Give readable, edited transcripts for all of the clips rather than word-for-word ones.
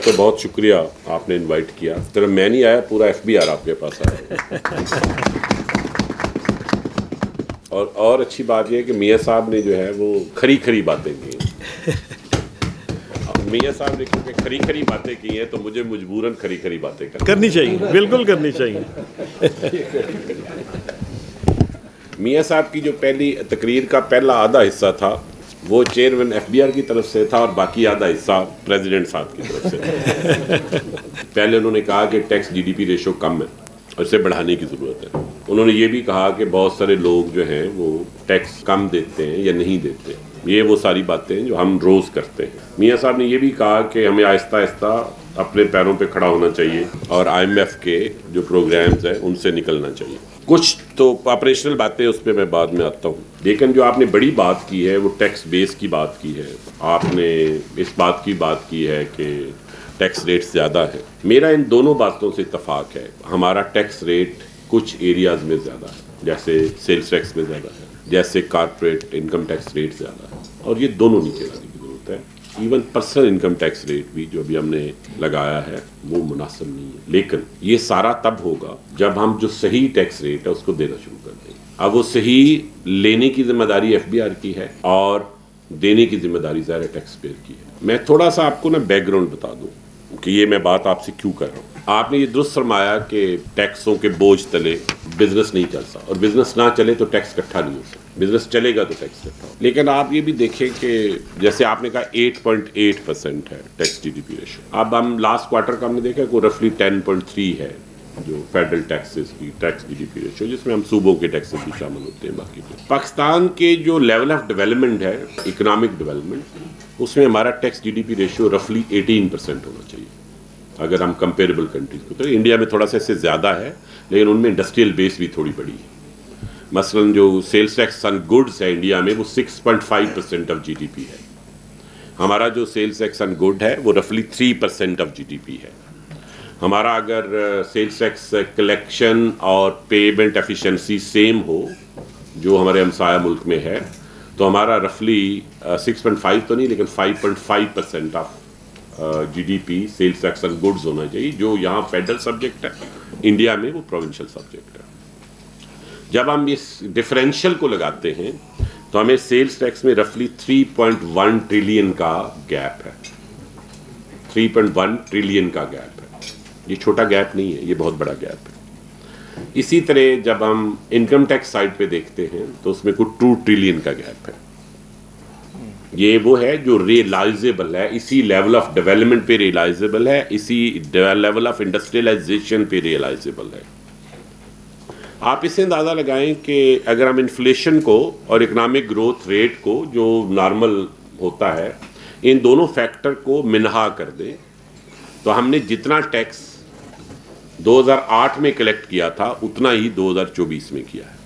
ایک تو بہت شکریہ آپ نے انوائٹ کیا. صرف میں نہیں آیا, پورا FBR آپ کے پاس آیا. اور اچھی بات یہ ہے کہ میاں صاحب نے جو ہے وہ کھری باتیں کی ہیں. میاں صاحب نے کیونکہ کھری باتیں کی ہیں تو مجھے مجبوراً کھری باتیں کرنی چاہیے, بالکل کرنی چاہیے. میاں صاحب کی جو پہلی تقریر کا پہلا آدھا حصہ تھا وہ چیئرمین FBR کی طرف سے تھا اور باقی آدھا حصہ پریزیڈنٹ صاحب کی طرف سے تھا. پہلے انہوں نے کہا کہ ٹیکس GDP ریشو کم ہے اور اسے بڑھانے کی ضرورت ہے. انہوں نے یہ بھی کہا کہ بہت سارے لوگ جو ہیں وہ ٹیکس کم دیتے ہیں یا نہیں دیتے. یہ وہ ساری باتیں جو ہم روز کرتے ہیں. میاں صاحب نے یہ بھی کہا کہ ہمیں آہستہ آہستہ اپنے پیروں پہ کھڑا ہونا چاہیے اور IMF کے جو پروگرامز ہیں ان سے نکلنا چاہیے. کچھ تو آپریشنل باتیں اس پہ میں بعد میں آتا ہوں, لیکن جو آپ نے بڑی بات کی ہے وہ ٹیکس بیس کی بات کی ہے. آپ نے اس بات کی بات کی ہے کہ ٹیکس ریٹ زیادہ ہے. میرا ان دونوں باتوں سے اتفاق ہے. ہمارا ٹیکس ریٹ کچھ ایریاز میں زیادہ ہے, جیسے سیلز ٹیکس میں زیادہ ہے, جیسے کارپوریٹ انکم ٹیکس ریٹ زیادہ ہے, اور یہ دونوں نیچے لانے کی ضرورت ہے. Even personal income tax rate بھی جو ابھی ہم نے لگایا ہے وہ مناسب نہیں ہے. لیکن یہ سارا تب ہوگا جب ہم جو صحیح ٹیکس ریٹ ہے اس کو دینا شروع کر دیں. اب وہ صحیح لینے کی ذمہ داری FBR کی ہے اور دینے کی ذمہ داری ظاہر ٹیکس پیئر کی ہے. میں تھوڑا سا آپ کو نا بیک گراؤنڈ بتا دوں کہ یہ میں بات آپ سے کیوں کر رہا ہوں. آپ نے یہ درست فرمایا کہ ٹیکسوں کے بوجھ تلے بزنس نہیں چل سکتا, اور بزنس نہ چلے تو ٹیکس اکٹھا نہیں ہو سکتا. بزنس چلے گا تو ٹیکس اکٹھا ہو. لیکن آپ یہ بھی دیکھیں کہ جیسے آپ نے کہا 8.8% ہے ٹیکس GDP ریشو. اب ہم لاسٹ کوارٹر کا ہم نے دیکھا کہ رفلی 10.3 ہے جو فیڈرل ٹیکسز کی ٹیکس GDP ریشو, جس میں ہم صوبوں کے ٹیکسز بھی شامل ہوتے ہیں. باقی پاکستان کے جو لیول آف ڈیولپمنٹ ہے, اکنامک ڈیولپمنٹ, اس میں ہمارا ٹیکس GDP ریشو رفلی 18% ہونا چاہیے اگر ہم کمپیریبل کنٹریز کو. تو انڈیا میں تھوڑا سا اس سے زیادہ ہے, لیکن ان میں انڈسٹریل بیس بھی تھوڑی بڑی ہے. مثلاً جو سیلز ٹیکس آن گڈس ہے انڈیا میں وہ 6.5% آف GDP ہے. ہمارا جو سیلز ٹیکس آن گڈ ہے وہ رفلی 3% آف GDP ہے. ہمارا اگر سیلز ٹیکس کلیکشن اور پیمنٹ ایفیشنسی سیم ہو جو ہمارے ہمسایہ ملک میں ہے تو ہمارا رفلی 6.5 تو نہیں لیکن 5.5% of GDP sales tax on goods ہونا چاہیے, جو یہاں فیڈرل سبجیکٹ ہے, انڈیا میں وہ پروونشل سبجیکٹ ہے. جب ہم اس ڈفرینشیل کو لگاتے ہیں تو ہمیں سیلز ٹیکس میں رفلی 3.1 ٹریلین کا گیپ ہے. 3.1 ٹریلین کا گیپ ہے. یہ چھوٹا گیپ نہیں ہے, یہ بہت بڑا گیپ ہے. اسی طرح جب ہم انکم ٹیکس سائڈ پہ دیکھتے ہیں تو اس میں کوئی 2 ٹریلین کا گیپ ہے. یہ وہ ہے جو ریئلائزیبل ہے, اسی لیول آف ڈیولپمنٹ پہ ریئلائزیبل ہے, اسی لیول آف انڈسٹریلائزیشن پہ ریئلائزیبل ہے. آپ اس سے اندازہ لگائیں کہ اگر ہم انفلیشن کو اور اکنامک گروتھ ریٹ کو جو نارمل ہوتا ہے ان دونوں فیکٹر کو منہا کر دیں تو ہم نے جتنا ٹیکس 2008 میں کلیکٹ کیا تھا اتنا ہی 2024 میں کیا ہے.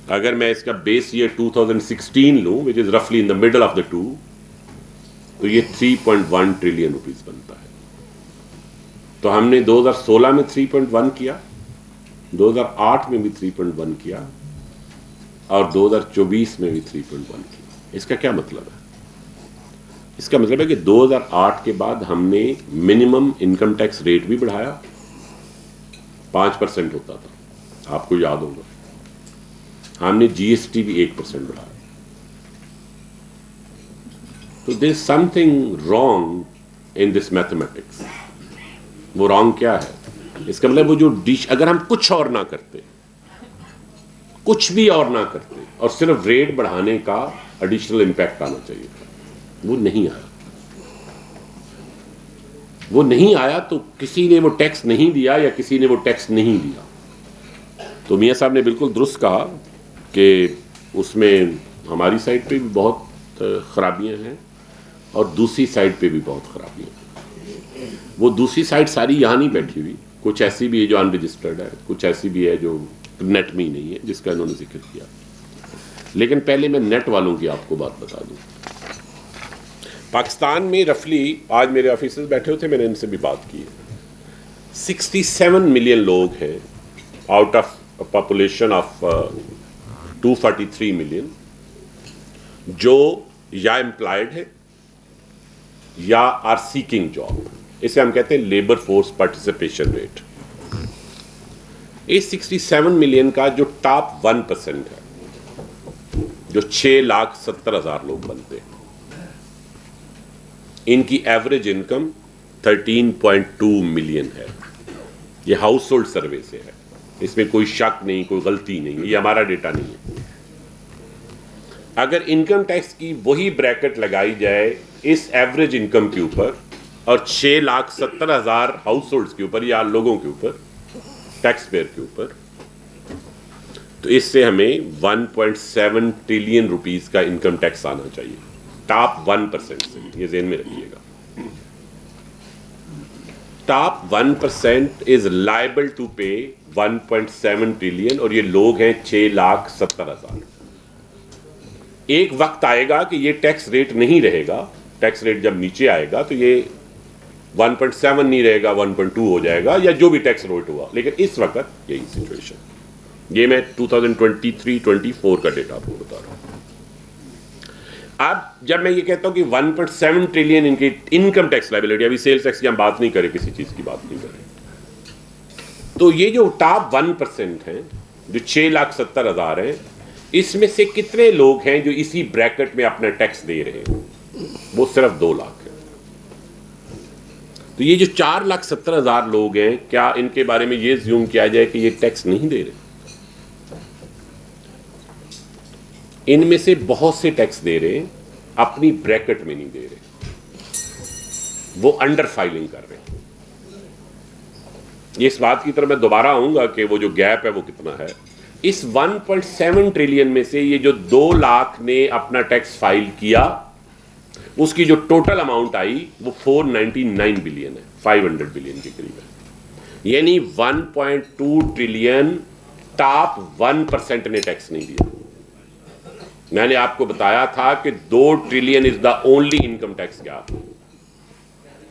اگر میں اس کا بیس ایئر 2016 لوں which is roughly in the middle of the two, تو یہ 3.1 ٹریلین روپیز بنتا ہے. تو ہم نے 2016 میں 3.1 کیا, 2008 میں بھی 3.1 کیا اور 2024 میں بھی 3.1 کیا. اس کا کیا مطلب ہے؟ اس کا مطلب ہے کہ 2008 کے بعد ہم نے منیمم انکم ٹیکس ریٹ بھی بڑھایا, 5% ہوتا تھا, آپ کو یاد ہوگا. ہم نے GST بھی 1% بڑھایا. تو there is something wrong in this mathematics. وہ رانگ کیا ہے؟ اس کا مطلب وہ جو ڈش اگر ہم کچھ اور نہ کرتے, کچھ بھی اور نہ کرتے اور صرف ریٹ بڑھانے کا ایڈیشنل امپیکٹ آنا چاہیے تھا, وہ نہیں آیا. وہ نہیں آیا تو کسی نے وہ ٹیکس نہیں دیا یا کسی نے وہ ٹیکس نہیں دیا. تو میاں صاحب نے بالکل درست کہا کہ اس میں ہماری سائڈ پہ بھی بہت خرابیاں ہیں اور دوسری سائڈ پہ بھی بہت خرابیاں ہیں. وہ دوسری سائڈ ساری یہاں نہیں بیٹھی ہوئی, کچھ ایسی بھی ہے جو ان رجسٹرڈ ہے, کچھ ایسی بھی ہے جو نیٹ میں ہی نہیں ہے جس کا انہوں نے ذکر کیا. لیکن پہلے میں نیٹ والوں کی آپ کو بات بتا دوں. پاکستان میں رفلی آج میرے آفیسرز بیٹھے ہوئے تھے, میں نے ان سے بھی بات کی, 67 ملین لوگ ہیں out of population of 243 million جو یا امپلائڈ ہے یا آر سیکنگ جاب. اسے ہم کہتے ہیں لیبر فورس پارٹیسپیشن ریٹ. اس 67 ملین کا جو ٹاپ 1% ہے, جو 6,70,000 لوگ بنتے ہیں, ان کی ایوریج انکم 13.2 ملین ہے. یہ ہاؤس ہولڈ سروے سے ہے, اس میں کوئی شک نہیں, کوئی غلطی نہیں, یہ ہمارا ڈیٹا نہیں ہے. اگر انکم ٹیکس کی وہی بریکٹ لگائی جائے اس ایوریج انکم کے اوپر اور 6,70,000 ہاؤس ہولڈس کے اوپر یا لوگوں کے اوپر, ٹیکس پیئر کے اوپر, تو اس سے ہمیں 1.7 ٹریلین روپیز کا انکم ٹیکس آنا چاہیے, ٹاپ 1% سے. یہ ذہن میں رکھیے گا, top 1% is liable to pay 1.7 trillion, اور یہ لوگ ہیں 6,70,000. ایک وقت آئے گا کہ یہ ٹیکس ریٹ نہیں رہے گا, ٹیکس ریٹ جب نیچے آئے گا تو یہ 1.7 نہیں رہے گا, 1.2 ہو جائے گا, یا جو بھی ٹیکس ریٹ ہوا. لیکن اس وقت یہی سچویشن. یہ میں 2023-24 کا ڈیٹا آپ کو بتا رہا ہوں. اب جب میں یہ کہتا ہوں کہ 1.7 ٹریلین ان کی انکم ٹیکس لائبلٹی, ابھی سیلز ٹیکس کی ہم بات نہیں کریں, کسی چیز کی بات نہیں کریں, تو یہ جو ٹاپ 1% ہیں جو 6,70,000 ہیں, اس میں سے کتنے لوگ ہیں جو اسی بریکٹ میں اپنا ٹیکس دے رہے ہیں؟ وہ صرف 2 لاکھ ہیں. تو یہ جو 4,70,000 لوگ ہیں, کیا ان کے بارے میں یہ زیوم کیا جائے کہ یہ ٹیکس نہیں دے رہے؟ ان میں سے بہت سے ٹیکس دے رہے ہیں, اپنی بریکٹ میں نہیں دے رہے, وہ انڈر فائلنگ کر رہے ہیں. یہ اس بات کی طرف میں دوبارہ آؤں گا کہ وہ جو گیپ ہے وہ کتنا ہے. اس 1.7 ٹریلین میں سے یہ جو 2 لاکھ نے اپنا ٹیکس فائل کیا, اس کی جو ٹوٹل اماؤنٹ آئی وہ 499 بلین ہے, 500 بلین کے قریب ہے. یعنی 1.2 ٹریلین ٹاپ 1% نے ٹیکس نہیں دیا. میں نے آپ کو بتایا تھا کہ 2 trillion is the only income tax gap.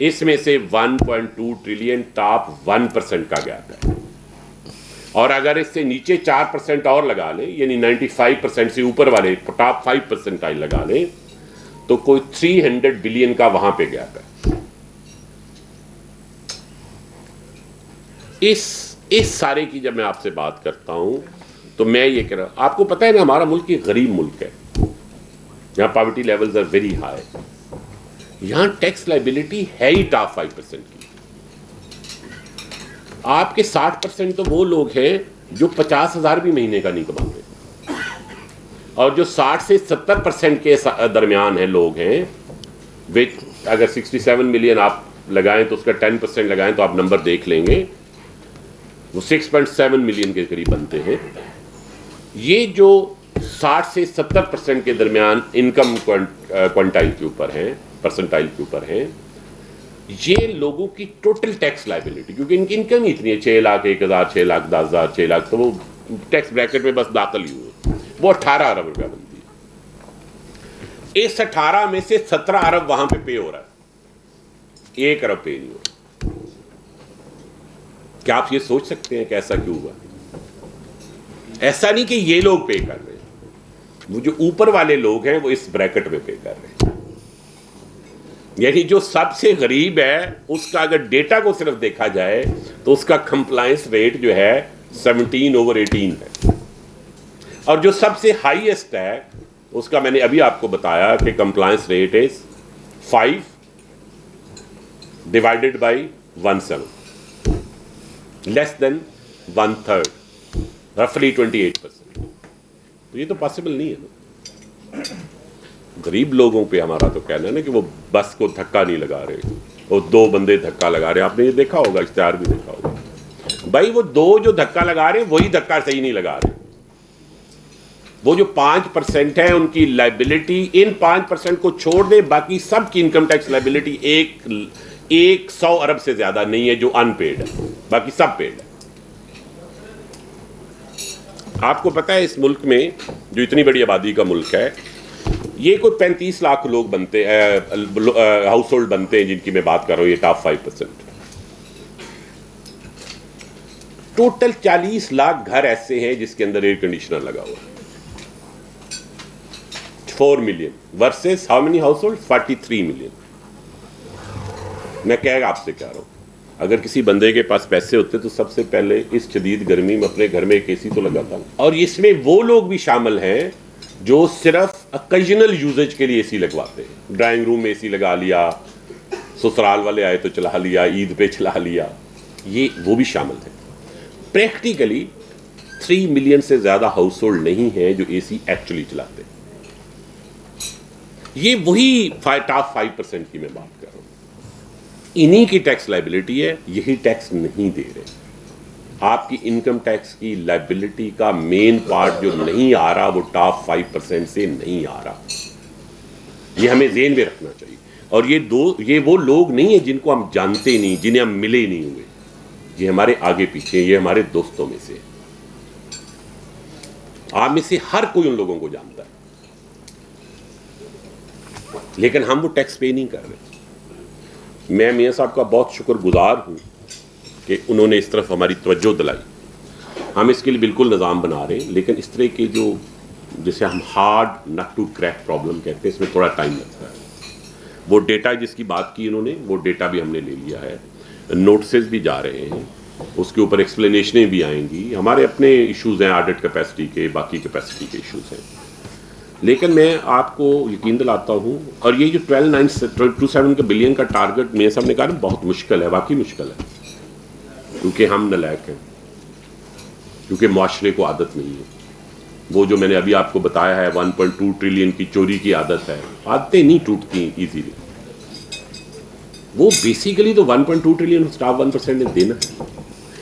اس میں سے 1.2 ٹریلین ٹاپ 1% کا گیپ ہے. اور اگر اس سے نیچے 4% اور لگا لیں, یعنی 95% سے اوپر والے ٹاپ 5% لگا لیں, تو کوئی 300 بلین کا وہاں پہ گیپ ہے. اس سارے کی جب میں آپ سے بات کرتا ہوں تو میں یہ کہہ رہا ہوں, آپ کو پتہ ہے نا ہمارا ملک ایک غریب ملک ہے, یہاں poverty levels are very high. یہاں ٹیکس لائبلٹی ہے ہی ٹاپ 5% کی. آپ کے 60% تو وہ لوگ ہیں جو 50,000 بھی مہینے کا نہیں کماتے, اور جو 60 سے 70% کے درمیان ہیں لوگ ہیں, اگر 67 ملین آپ لگائیں تو اس کا 10% لگائیں تو آپ نمبر دیکھ لیں گے, وہ 6.7 ملین کے قریب بنتے ہیں. یہ جو 60 سے 70% کے درمیان انکم کوانٹائل کے اوپر ہیں, پرسنٹائل کے اوپر ہیں, یہ لوگوں کی ٹوٹل ٹیکس لائبلٹی, کیونکہ ان کی انکم ہی اتنی ہے, 6 لاکھ 1,000, 6 لاکھ 10,000, 6 لاکھ, تو وہ ٹیکس بریکٹ میں بس داخل ہی ہوئے, وہ 18 ارب روپیہ بنتی ہے. اس 18 میں سے 17 ارب وہاں پہ پے ہو رہا ہے, 1 ارب پے نہیں ہو رہا. کیا آپ یہ سوچ سکتے ہیں کہ ایسا کیوں ہوا؟ ایسا نہیں کہ یہ لوگ پے کر رہے ہیں, وہ جو اوپر والے لوگ ہیں وہ اس بریکٹ میں پے کر رہے ہیں. یعنی جو سب سے غریب ہے اس کا اگر ڈیٹا کو صرف دیکھا جائے تو اس کا کمپلائنس ریٹ جو ہے 17/18 ہے, اور جو سب سے ہائیسٹ ہے اس کا میں نے ابھی آپ کو بتایا کہ compliance rate is 5 divided by 1/7, لیس دین 1/3, رفلی 28%. تو یہ تو پاسبل نہیں ہے نا. غریب لوگوں پہ ہمارا تو کہنا ہے نا کہ وہ بس کو دھکا نہیں لگا رہے, وہ 2 بندے دھکا لگا رہے ہیں. آپ نے یہ دیکھا ہوگا, اشتہار بھی دیکھا ہوگا. بھائی وہ 2 جو دھکا لگا رہے ہیں وہی دھکا صحیح نہیں لگا رہے. وہ جو 5% ہے ان کی لائبلٹی, ان 5% کو چھوڑ دیں, باقی سب کی انکم ٹیکس لائبلٹی 100 ارب سے زیادہ نہیں ہے جو ان پیڈ ہے, باقی سب پیڈ ہے. آپ کو پتا ہے اس ملک میں جو اتنی بڑی آبادی کا ملک ہے, یہ کوئی 35 لاکھ لوگ بنتے ہاؤس ہولڈ بنتے ہیں جن کی میں بات کر رہا ہوں, یہ ٹاپ 5%. ٹوٹل 40 لاکھ گھر ایسے ہیں جس کے اندر ایئر کنڈیشنر لگا ہوا ہے. 4 million versus how many household 43 million. میں کہہ آپ سے کہہ رہا ہوں, اگر کسی بندے کے پاس پیسے ہوتے تو سب سے پہلے اس شدید گرمی میں اپنے گھر میں ایک اے سی تو لگاتا. اور اس میں وہ لوگ بھی شامل ہیں جو صرف اوکیجنل یوزیج کے لیے اے سی لگواتے ہیں. ڈرائنگ روم میں اے سی لگا لیا, سسرال والے آئے تو چلا لیا, عید پہ چلا لیا, یہ وہ بھی شامل ہیں. پریکٹیکلی 3 ملین سے زیادہ ہاؤس ہولڈ نہیں ہیں جو اے سی ایکچولی چلاتے ہیں. یہ وہی ٹاپ 5% کی میں بات کر رہا ہوں. انہی کی ٹیکس لائبلٹی ہے, یہی ٹیکس نہیں دے رہے. آپ کی انکم ٹیکس کی لائبلٹی کا مین پارٹ جو نہیں آ رہا وہ ٹاپ 5% سے نہیں آ رہا. یہ ہمیں ذہن میں رکھنا چاہیے. اور یہ وہ لوگ نہیں ہیں جن کو ہم جانتے نہیں, جنہیں ہم ملے نہیں ہوئے. یہ ہمارے آگے پیچھے, یہ ہمارے دوستوں میں سے. آپ میں سے ہر کوئی ان لوگوں کو جانتا ہے, لیکن ہم وہ ٹیکس پے نہیں کر رہے. میں میاں صاحب کا بہت شکر گزار ہوں کہ انہوں نے اس طرف ہماری توجہ دلائی. ہم اس کے لیے بالکل نظام بنا رہے ہیں, لیکن اس طرح کے جو جسے ہم hard nut to crack problem کہتے ہیں, اس میں تھوڑا ٹائم لگتا ہے. وہ ڈیٹا جس کی بات کی انہوں نے, وہ ڈیٹا بھی ہم نے لے لیا ہے. نوٹسز بھی جا رہے ہیں, اس کے اوپر ایکسپلینیشنیں بھی آئیں گی. ہمارے اپنے ایشوز ہیں آڈٹ کیپیسٹی کے, باقی کیپیسٹی کے ایشوز ہیں. لیکن میں آپ کو یقین دلاتا ہوں, اور یہ جو 12.927 بلین کا ٹارگٹ میاں صاحب نے کہا نا, بہت مشکل ہے, واقعی مشکل ہے, کیونکہ ہم نالائق ہیں, کیونکہ معاشرے کو عادت نہیں ہے. وہ جو میں نے ابھی آپ کو بتایا ہے 1.2 ٹریلین کی چوری کی عادت ہے, عادتیں نہیں ٹوٹتی ایزیلی. وہ بیسیکلی تو 1.2 ٹریلین ٹاپ 1% نے دینا ہے.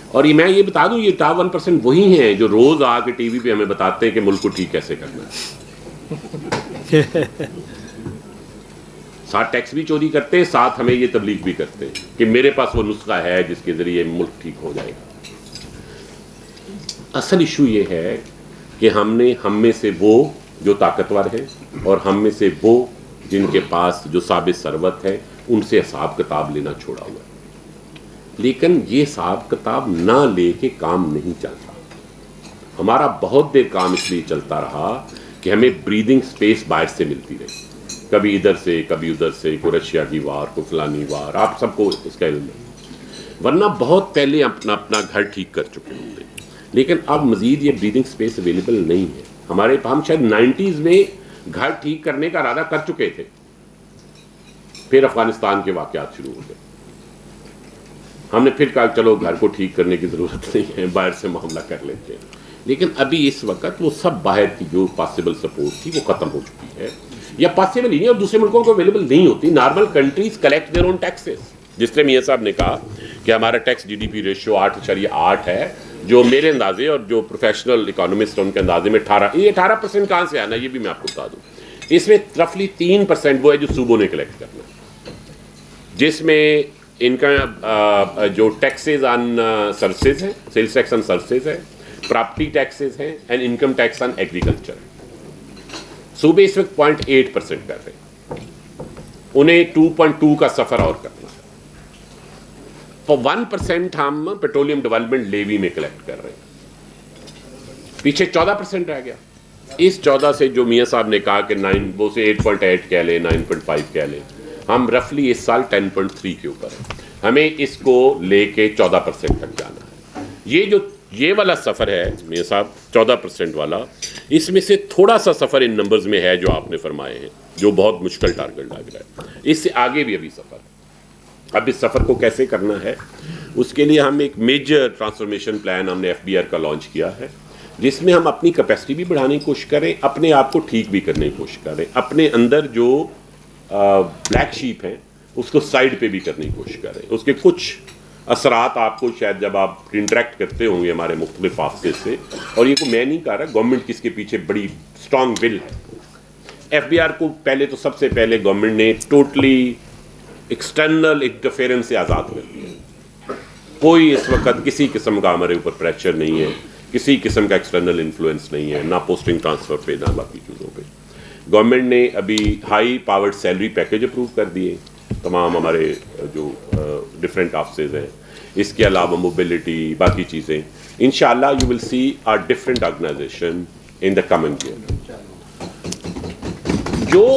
اور یہ میں یہ بتا دوں, یہ ٹاپ 1% وہی ہیں جو روز آ کے ٹی وی پہ ہمیں بتاتے ہیں کہ ملک کو ٹھیک کیسے کرنا ہے. ساتھ ٹیکس بھی چوری کرتے ہیں, ساتھ ہمیں یہ تبلیغ بھی کرتے ہیں کہ میرے پاس وہ نسخہ ہے جس کے ذریعے ملک ٹھیک ہو جائے گا. اصل ایشو یہ ہے کہ ہم میں سے وہ جو طاقتور ہیں اور ہم میں سے وہ جن کے پاس جو ثابت ثروت ہے, ان سے حساب کتاب لینا چھوڑا ہوا ہے. لیکن یہ حساب کتاب نہ لے کے کام نہیں چلتا. ہمارا بہت دیر کام اس لیے چلتا رہا کہ ہمیں بریدنگ سپیس باہر سے ملتی رہی, کبھی ادھر سے کبھی ادھر سے, کوئی رشیا کی وار, کوئی فلانی وار, آپ سب کو اس کا علم ہے. ورنہ بہت پہلے اپنا گھر ٹھیک کر چکے ہوتے, لیکن اب مزید یہ بریدنگ سپیس اویلیبل نہیں ہے. ہم شاید 90s میں گھر ٹھیک کرنے کا ارادہ کر چکے تھے, پھر افغانستان کے واقعات شروع ہو گئے. ہم نے پھر کہا چلو گھر کو ٹھیک کرنے کی ضرورت نہیں ہے, باہر سے معاملہ کر لیتے ہیں. لیکن ابھی اس وقت وہ سب باہر کی جو پاسبل سپورٹ تھی وہ ختم ہو چکی ہے, یا پاسبل ہی نہیں, اور دوسرے ملکوں کو اویلیبل نہیں ہوتی. Normal countries collect their own taxes. جس طرح میاں صاحب نے کہا کہ ہمارا tax G D P ratio 8.8 ہے, جو میرے اندازے اور جو پروفیشنل اکانومسٹ ان کے اندازے میں 18% کہاں سے آنا, یہ بھی میں آپ کو بتا دوں. اس میں رفلی 3% وہ ہے جو صوبوں نے کلیکٹ کرنا, جس میں ان کا جو ٹیکسز آن سروسز ہیں, سیلس ٹیکس آن سروسز ہے, پراپرٹی ٹیکسز ہیں, and income tax on agriculture. صوبے اس وقت 0.8% کر رہے ہیں, انہیں 2.2 کا سفر اور کرنا ہے. 1% ہم پیٹرولیم ڈیولپمنٹ لیوی میں کلیکٹ کر رہے ہیں, پیچھے 14% رہ گیا. اس 14 سے جو میاں صاحب نے کہا کہ 9 سے 8.8 کہہ لیں, 9.5 کہہ لیں, ہم رفلی اس سال 10.3 کے اوپر ہیں. ہمیں اس کو لے کے 14% تک جانا ہے. یہ والا سفر ہے میاں صاحب 14% والا, اس میں سے تھوڑا سا سفر ان نمبرز میں ہے جو آپ نے فرمائے ہیں, جو بہت مشکل ٹارگٹ لگ رہا ہے. اس سے آگے بھی ابھی سفر. اب اس سفر کو کیسے کرنا ہے, اس کے لیے ہم ایک میجر ٹرانسفارمیشن پلان ہم نے FBR کا لانچ کیا ہے, جس میں ہم اپنی کیپیسٹی بھی بڑھانے کی کوشش کریں, اپنے آپ کو ٹھیک بھی کرنے کی کوشش کریں, اپنے اندر جو بلیک شیپ ہیں اس کو سائڈ پہ بھی کرنے کی کوشش کریں. اس کے کچھ اثرات آپ کو شاید جب آپ انٹریکٹ کرتے ہوں گے ہمارے مختلف آفسز سے, اور یہ کو میں نہیں کہہ رہا, گورنمنٹ کی اس کے پیچھے بڑی اسٹرانگ ول ہے. FBR کو پہلے تو سب سے پہلے گورنمنٹ نے ٹوٹلی ایکسٹرنل انٹرفیئرنس سے آزاد کر دیا. کوئی اس وقت کسی قسم کا ہمارے اوپر پریشر نہیں ہے, کسی قسم کا ایکسٹرنل انفلوئنس نہیں ہے, نہ پوسٹنگ ٹرانسفر پہ نہ باقی چیزوں پہ. گورنمنٹ نے ابھی high powered salary package approve کر دیے تمام ہمارے جو ڈفرینٹ آفسز ہیں. اس کے علاوہ موبلٹی باقی چیزیں, انشاءاللہ you will see a different organisation in the coming year. جو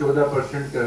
14%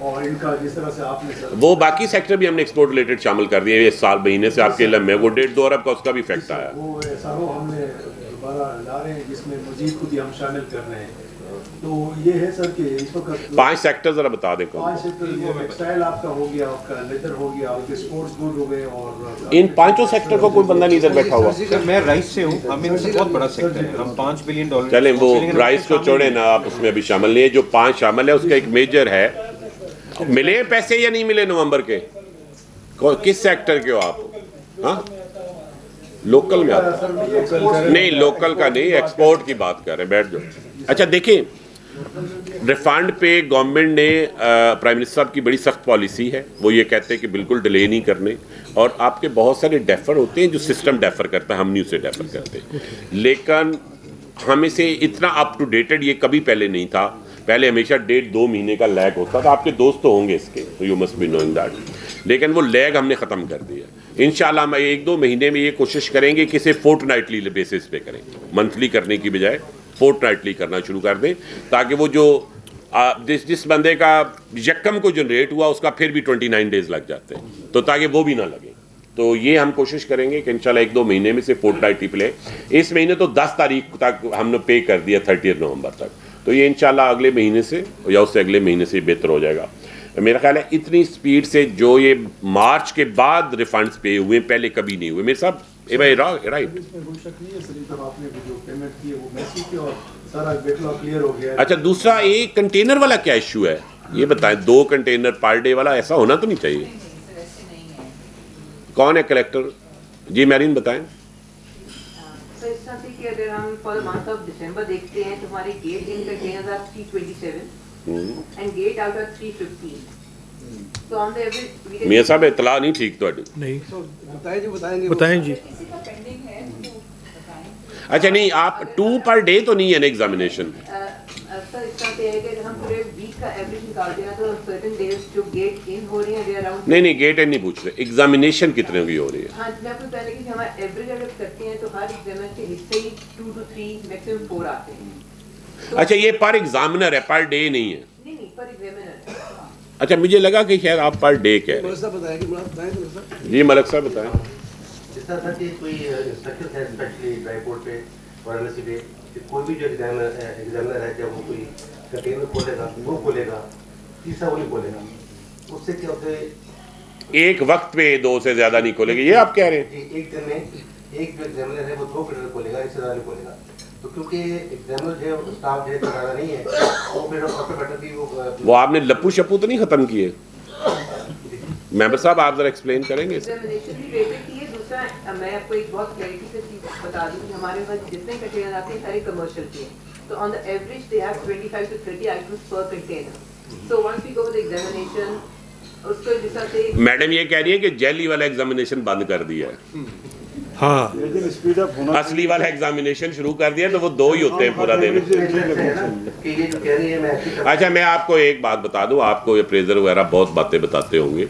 اور ان کا جس طرح سے آپ نے سر وہ باقی سیکٹر بھی ہم نے ایکسپورٹ ریلیٹڈ شامل کر دیے اس سال مہینے سے آپ کے علم میں وہ 1.5-2 ارب کا اس کا بھی افیکٹ آیا. وہ SRO ہم نے دوبارہ لا رہے ہیں جس میں مزید خود ہی ہم شامل کر رہے ہیں. تو یہ ہے سر کہ اس وقت 5 سیکٹر ذرا بتا دیں. 5 سیکٹر ٹیکسٹائل آپ کا ہو گیا, آپ کا لیدر ہو گیا, آپ کے اسپورٹس گڈ ہو گئے, اور ان 5 سیکٹر کو کوئی بندہ نہیں ادھر بیٹھا ہوا. سر میں رائس سے ہوں, ہم ان سے بہت بڑا سیکٹر ہے, ہم $5 بلین. چلیں وہ رائس کو چھوڑیں نا, آپ اس میں ابھی شامل نہیں ہے. جو 5 شامل ہے اس کا ایک میجر ہے. ملے پیسے یا نہیں ملے نومبر کے؟ کس سیکٹر کے ہو آپ؟ ہاں لوکل میں آپ نہیں, لوکل کا نہیں, ایکسپورٹ کی بات کر رہے ہیں. بیٹھ جاؤ. اچھا دیکھیں, ریفنڈ پہ گورنمنٹ نے پرائم منسٹر صاحب کی بڑی سخت پالیسی ہے. وہ یہ کہتے ہیں کہ بالکل ڈیلے نہیں کرنے, اور آپ کے بہت سارے ڈیفر ہوتے ہیں جو سسٹم ڈیفر کرتا ہے, ہم نہیں اسے ڈیفر کرتے. لیکن ہمیں سے اتنا اپ ٹو ڈیٹڈ یہ کبھی پہلے نہیں تھا. پہلے ہمیشہ 1.5-2 مہینے کا لیگ ہوتا تھا. آپ کے دوست تو ہوں گے اس کے, you must be knowing that. لیکن وہ لیگ ہم نے ختم کر دیا. انشاءاللہ ہم 1-2 مہینے میں یہ کوشش کریں گے کہ اسے فورٹ نائٹلی بیسس پہ کریں, منتھلی کرنے کی بجائے فورٹ نائٹلی کرنا شروع کر دیں, تاکہ وہ جو جس بندے کا یکم کو جنریٹ ہوا اس کا پھر بھی 29 ڈیز لگ جاتے ہیں, تو تاکہ وہ بھی نہ لگیں. تو یہ ہم کوشش کریں گے کہ انشاءاللہ 1-2 مہینے میں سے فورٹ نائٹلی پلے. اس مہینے تو 10 تاریخ تک ہم نے پے کر دیا, 30 نومبر تک. تو یہ انشاءاللہ اگلے مہینے سے یا اس سے اگلے مہینے سے بہتر ہو جائے گا. میرا خیال ہے اتنی سپیڈ سے جو یہ مارچ کے بعد ریفنڈز پے ہوئے پہلے کبھی نہیں ہوئے. میرے صاحب رائٹ. اچھا دوسرا ایک کنٹینر والا کیا ایشو ہے یہ بتائیں, 2 کنٹینر پر ڈے والا, ایسا ہونا تو نہیں چاہیے. کون ہے کلیکٹر؟ جی میرین بتائیں. سر اس طرح سے کہ اگر ہم فار منتھ آف دسمبر دیکھتے ہیں تو ہمارے gate in containers are 327 and gate out are 315. تو آن دی ایوریج میاں صاحب اطلاع نہیں ٹھیک تو نہیں بتائیں جی. اچھا نہیں, آپ 2 پر ڈے تو نہیں ہے نا ایگزامینیشن. سر اس طرح سے ہے کہ اگر ہم پورے ویک کا ایوریج نکالتے ہیں تو سرٹن ڈیز جو گیٹ ان ہو رہی ہیں دے اراؤنڈ نہیں گیٹ نہیں پوچھ رہے, ایگزامینیشن کتنے کی ہو رہی ہے. ہاں میں آپ کو پہلے کہ ہمارا ایوریج اگر کرتے ہیں تو ہر ایگزامنر کے حصے ہی 2 to 3 میکسیمم 4 آتے ہیں. اچھا یہ پر ایگزامنر ہے, پر ڈے نہیں ہے. نہیں پر ایگزامنر. اچھا مجھے لگا کہ شاید آپ پر ڈے کہہ رہے ہیں. جی ملک صاحب بتائیں. جس طرح سر کہ کوئی انسٹرکشن ہے اسپیشلی ڈرائی پورٹ پہ اور ایل سی پہ کہ کوئی بھی جو ایگزامنر ہے جب وہ کوئی کنٹینر کھولے گا وہ کھولے گا, تیسرا وہ نہیں کھولے گا, اس سے کیا ہوتا ہے ایک وقت پہ 2 سے زیادہ نہیں کھولے گا, یہ آپ کہہ رہے ہیں. ایک دن میں ایک جو ایگزامنر ہے وہ 2 کنٹینر کھولے گا, اس سے زیادہ نہیں کھولے گا. تو کیونکہ ایگزامنر جو ہے اسٹاف جو ہے زیادہ نہیں ہے تو پھر بیٹر بھی وہ آپ نے لپو شپو تو نہیں ختم کیے. ممبر صاحب آپ ذرا ایکسپلین کریں گے. ایگزامینیشن بھی ریٹڈ کی ہے. دوسرا میں آپ کو ایک بہت کلیئرٹی سے چیز بتا دوں کہ ہمارے پاس جتنے کنٹینر آتے ہیں سارے کمرشل کے ہیں. تو on the average they have 25 to 30 items per container. So once we go with examination اس کو جس طرح سے میڈم یہ کہہ رہی ہے کہ جیلی والا ایگزامینیشن بند کر دیا ہے, ہاں لیکن اسپیڈ اپ ہونا اصلی والا ایگزامینیشن شروع کر دیا تو وہ 2 ہی ہوتے ہیں پورا دن. کہ یہ جو کہہ رہی ہے میں اچھا میں آپ کو ایک بات بتا دوں, آپ کو اپریزر وغیرہ بہت باتیں بتاتے ہوں گے.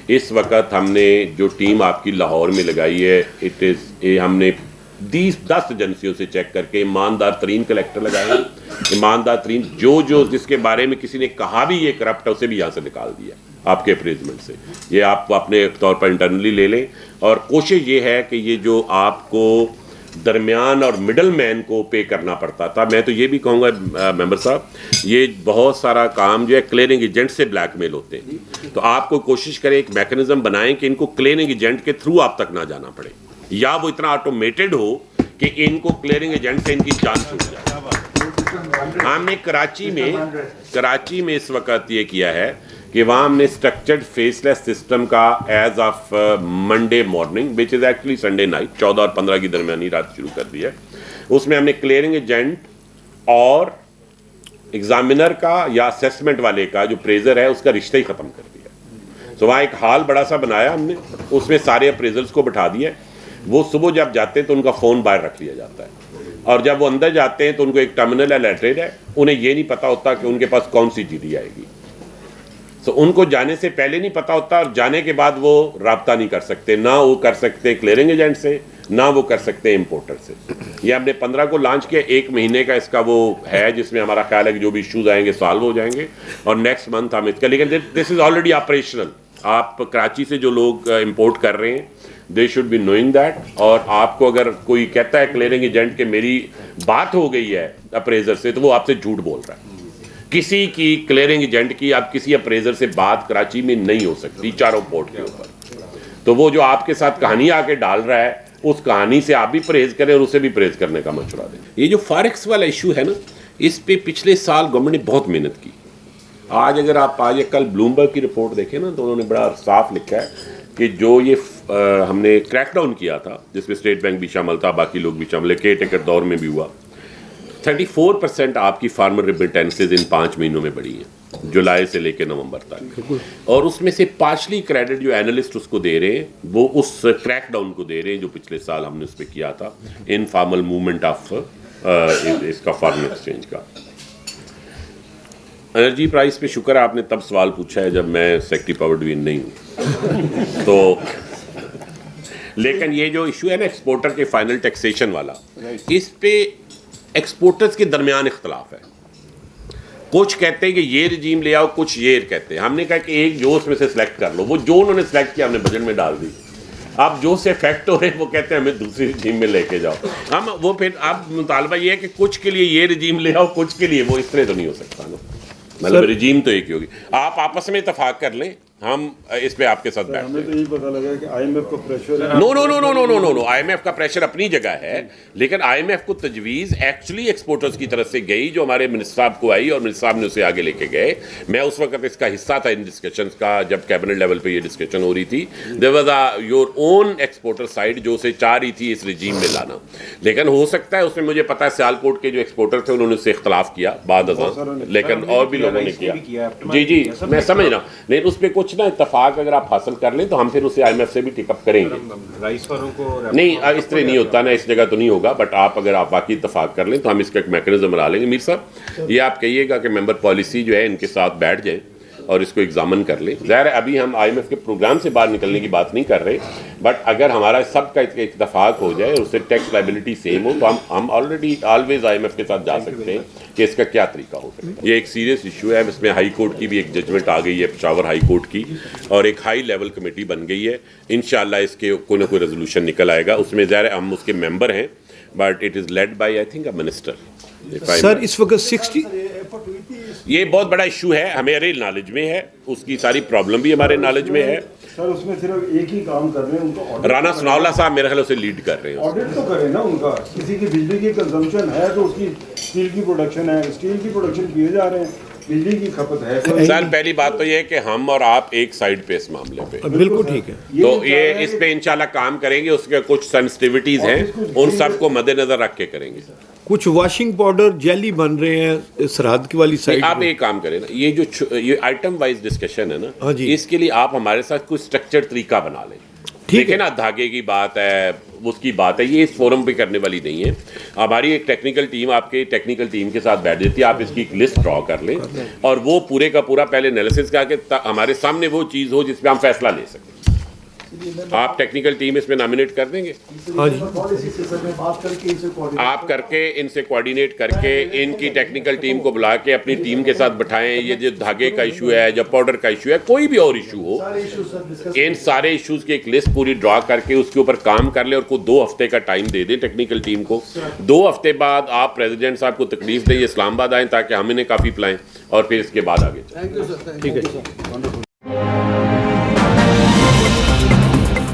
اس وقت ہم نے جو ٹیم آپ کی لاہور میں لگائی ہے ہم نے 10 ایجنسیوں سے چیک کر کے ایماندار ترین کلیکٹر لگائے ہیں. ایماندار ترین جو جس کے بارے میں کسی نے کہا بھی یہ کرپٹ ہے اسے بھی یہاں سے نکال دیا آپ کے اپریزمنٹ سے. یہ آپ اپنے طور پر انٹرنلی لے لیں. اور کوشش یہ ہے کہ یہ جو آپ کو درمیان اور مڈل مین کو پے کرنا پڑتا تھا, میں تو یہ بھی کہوں گا ممبر صاحب یہ بہت سارا کام جو ہے کلیئرنگ ایجنٹ سے بلیک میل ہوتے ہیں. تو آپ کو کوشش کریں ایک میکنزم بنائیں کہ ان کو کلیئرنگ ایجنٹ کے تھرو آپ تک نہ جانا پڑے, یا وہ اتنا آٹومیٹڈ ہو کہ ان کو کلیئرنگ ایجنٹ سے ان کی جان چھوٹ جائے. ہم نے کراچی میں اس وقت یہ کیا ہے کہ وہاں ہم نے اسٹرکچرڈ فیس لیس سسٹم کا as of Monday morning which is actually Sunday night 14 اور 15 کی درمیانی رات شروع کر دیا. اس میں ہم نے کلیئرنگ ایجنٹ اور ایگزامنر کا یا اسیسمنٹ والے کا جو پریزر ہے اس کا رشتہ ہی ختم کر دیا. تو وہاں ایک ہال بڑا سا بنایا ہم نے, اس میں سارے اپریزرز کو بٹھا دیا. وہ صبح جب جاتے ہیں تو ان کا فون باہر رکھ لیا جاتا ہے, اور جب وہ اندر جاتے ہیں تو ان کو ایک ٹرمینل ہے لیٹریڈ ہے, انہیں یہ نہیں پتا ہوتا کہ ان کے پاس کون سی جی ڈی آئے گی. تو ان کو جانے سے پہلے نہیں پتا ہوتا, اور جانے کے بعد وہ رابطہ نہیں کر سکتے, نہ وہ کر سکتے کلیئرنگ ایجنٹ سے, نہ وہ کر سکتے ہیں امپورٹر سے. یہ ہم نے 15 کو لانچ کیا, 1 مہینے کا اس کا وہ ہے جس میں ہمارا خیال ہے کہ جو بھی ایشوز آئیں گے سالو ہو جائیں گے, اور نیکسٹ منتھ ہم اس کا, لیکن دس از آلریڈی آپریشنل. آپ کراچی سے جو لوگ امپورٹ کر رہے ہیں they should be knowing that, اور آپ کو اگر کوئی کہتا ہے کلیئرنگ ایجنٹ کہ میری بات ہو گئی ہے اپریزر سے, تو وہ آپ سے جھوٹ بول رہا ہے. کسی کی کلیئرنگ ایجنٹ کی اب کسی اپریزر سے بات کراچی میں نہیں ہو سکتی چاروں پورٹ کے اوپر. تو وہ جو آپ کے ساتھ کہانی آ کے ڈال رہا ہے اس کہانی سے آپ بھی پرہیز کریں اور اسے بھی پرہیز کرنے کا مشورہ دیں. یہ جو فارکس والا ایشو ہے نا, اس پہ پچھلے سال گورنمنٹ نے بہت محنت کی. آج اگر آپ آج کل بلومبرگ کی رپورٹ دیکھیں نا, تو انہوں نے بڑا صاف لکھا ہے کہ جو یہ ہم نے کریک ڈاؤن کیا تھا جس میں اسٹیٹ بینک بھی شامل تھا, باقی لوگ بھی شامل ہے, کیئر ٹیکر دور میں بھی ہوا, 34% آپ کی فارمر ریمیٹنسز ان 5 مہینوں میں بڑھی ہیں, جولائی سے لے کے نومبر تک. اور اس میں سے پارشلی کریڈٹ جو اینالسٹ اس کو دے رہے ہیں وہ اس کریک ڈاؤن کو دے رہے ہیں جو پچھلے سال ہم نے اس پہ کیا تھا, انفارمل موومنٹ آف اس کا فارن ایکسچینج کا. انرجی پرائس پہ شکر ہے آپ نے تب سوال پوچھا ہے جب میں سیکٹری پاور ڈویژن نہیں ہوں تو. لیکن یہ جو ایشو ہے نا ایکسپورٹر کے فائنل ٹیکسیشن والا, اس پہ ایکسپورٹرز کے درمیان اختلاف ہے. کچھ کہتے ہیں کہ یہ رجیم لے آؤ, کچھ یہ کہتے ہیں. ہم نے کہا کہ ایک جو اس میں سے سلیکٹ کر لو, وہ جو انہوں نے سلیکٹ کیا ہم نے بجٹ میں ڈال دی. اب جو سے افیکٹ ہو رہے ہیں وہ کہتے ہیں ہمیں دوسری رجیم میں لے کے جاؤ. ہم وہ پھر اب مطالبہ یہ ہے کہ کچھ کے لیے یہ رجیم لے آؤ, کچھ کے لیے وہ, اس طرح تو نہیں ہو سکتا نا. مطلب رجیم تو ایک ہی ہوگی. آپ آپس میں اتفاق کر لیں, ہم اس پہ آپ کے ساتھ بیٹھ ہمیں تو یہی پتہ لگا کہ آئی ایم ایف کا پریشر ہے. نو, آئی ایم ایف کا پریشر اپنی جگہ ہے, لیکن آئی ایم ایف کو تجویز ایکچولی ایکسپورٹرز کی طرف سے گئی جو ہمارے منسٹر صاحب کو آئی, اور منسٹر صاحب نے اسے آگے لے کے گئے. میں اس وقت اس کا حصہ تھا ان ڈسکشنز کا جب کیبنٹ لیول پہ یہ ڈسکشن ہو رہی تھی. There was your own exporter side جو اسے چاہ رہی تھی اس رجیم میں لانا, لیکن ہو سکتا ہے اس میں مجھے پتا ہے سیالکوٹ کے جو ایکسپورٹر تھے انہوں نے اس سے اختلاف کیا بعد ازاں, لیکن اور بھی لوگوں نے کیا. جی میں سمجھ رہا ہوں, لیکن اس پہ کچھ نا اتفاق اگر آپ حاصل کر لیں تو ہم پھر اسے آئی ایم ایف سے بھی ٹک اپ کریں گے. رائس والوں کو نہیں اس طرح نہیں ہوتا نا, اس جگہ تو نہیں ہوگا, بٹ آپ اگر آپ واقعی اتفاق کر لیں تو ہم اس کا ایک میکینزم بنا لیں گے. میر صاحب یہ آپ کہیے گا کہ ممبر پالیسی جو ہے ان کے ساتھ بیٹھ جائیں اور اس کو ایگزامن کر لیں. ظاہر ہے ابھی ہم آئی ایم ایف کے پروگرام سے باہر نکلنے کی بات نہیں کر رہے, بٹ اگر ہمارا سب کا اتفاق ہو جائے اور اس سے ٹیکس لائبلٹی سیم ہو تو ہم already always I M F کے ساتھ جا سکتے ہیں کہ اس کا کیا طریقہ ہو سکتا ہے. یہ ایک سیریس ایشو ہے, اس میں ہائی کورٹ کی بھی ایک ججمنٹ آ گئی ہے, پشاور ہائی کورٹ کی, اور ایک ہائی لیول کمیٹی بن گئی ہے. انشاءاللہ اس کے کوئی نہ کوئی ریزولوشن نکل آئے گا. اس میں ظاہر ہم اس کے ممبر ہیں, but it is led by I think a minister. Sir اس وقت 60 یہ بہت بڑا ایشو ہے, ہمارے نالج میں ہے, اس کی ساری پرابلم بھی ہمارے نالج میں ہے. سر اس میں صرف ایک ہی کام کر رہے ہیں, ان کو رانا ثناءاللہ صاحب میرے خیال سے لیڈ کر رہے ہیں. آڈٹ تو کریں نا ان کا. کسی کی بجلی کی کنزمپشن ہے تو اس کی اسٹیل کی پروڈکشن ہے, اسٹیل کی پروڈکشن کیے جا رہے ہیں, بجلی کی کھپت ہے. سر پہلی بات تو یہ ہے کہ ہم اور آپ ایک سائڈ پہ اس معاملے پہ, بالکل ٹھیک ہے. تو یہ اس پہ انشاءاللہ کام کریں گے. اس کے کچھ سینسٹیوٹیز ہیں, ان سب کو مد نظر رکھ کے کریں گے. کچھ واشنگ پاؤڈر جیلی بن رہے ہیں سرحد کی والی سائڈ. آپ ایک کام کریں نا, یہ جو یہ آئٹم وائز ڈسکشن ہے نا, ہاں جی, اس کے لیے آپ ہمارے ساتھ کوئی اسٹرکچرڈ طریقہ بنا لیں. ٹھیک ہے نا, دھاگے کی بات ہے, اس کی بات ہے, یہ اس فورم پہ کرنے والی نہیں ہے. ہماری ایک ٹیکنیکل ٹیم آپ کے ٹیکنیکل ٹیم کے ساتھ بیٹھ جاتی ہے, آپ اس کی ایک لسٹ ڈرا کر لیں اور وہ پورے کا پورا پہلے انالیسس کر کے ہمارے سامنے وہ چیز ہو جس پہ ہم فیصلہ لے سکیں. آپ ٹیکنیکل ٹیم اس میں نامینیٹ کر دیں گے, آپ کر کے ان سے کوآرڈینیٹ کر کے ان کی ٹیکنیکل ٹیم کو بلا کے اپنی ٹیم کے ساتھ بٹھائیں. یہ جو دھاگے کا ایشو ہے, جو پاؤڈر کا ایشو ہے, کوئی بھی اور ایشو ہو, ان سارے ایشوز کی ایک لسٹ پوری ڈرا کر کے اس کے اوپر کام کر لیں اور کوئی 2 ہفتے کا ٹائم دے دیں ٹیکنیکل ٹیم کو. 2 ہفتے بعد آپ پریزیڈنٹ صاحب کو تکلیف دیں, یہ اسلام آباد آئیں تاکہ ہم انہیں کافی پلائیں, اور پھر اس کے بعد آگے. ٹھیک ہے.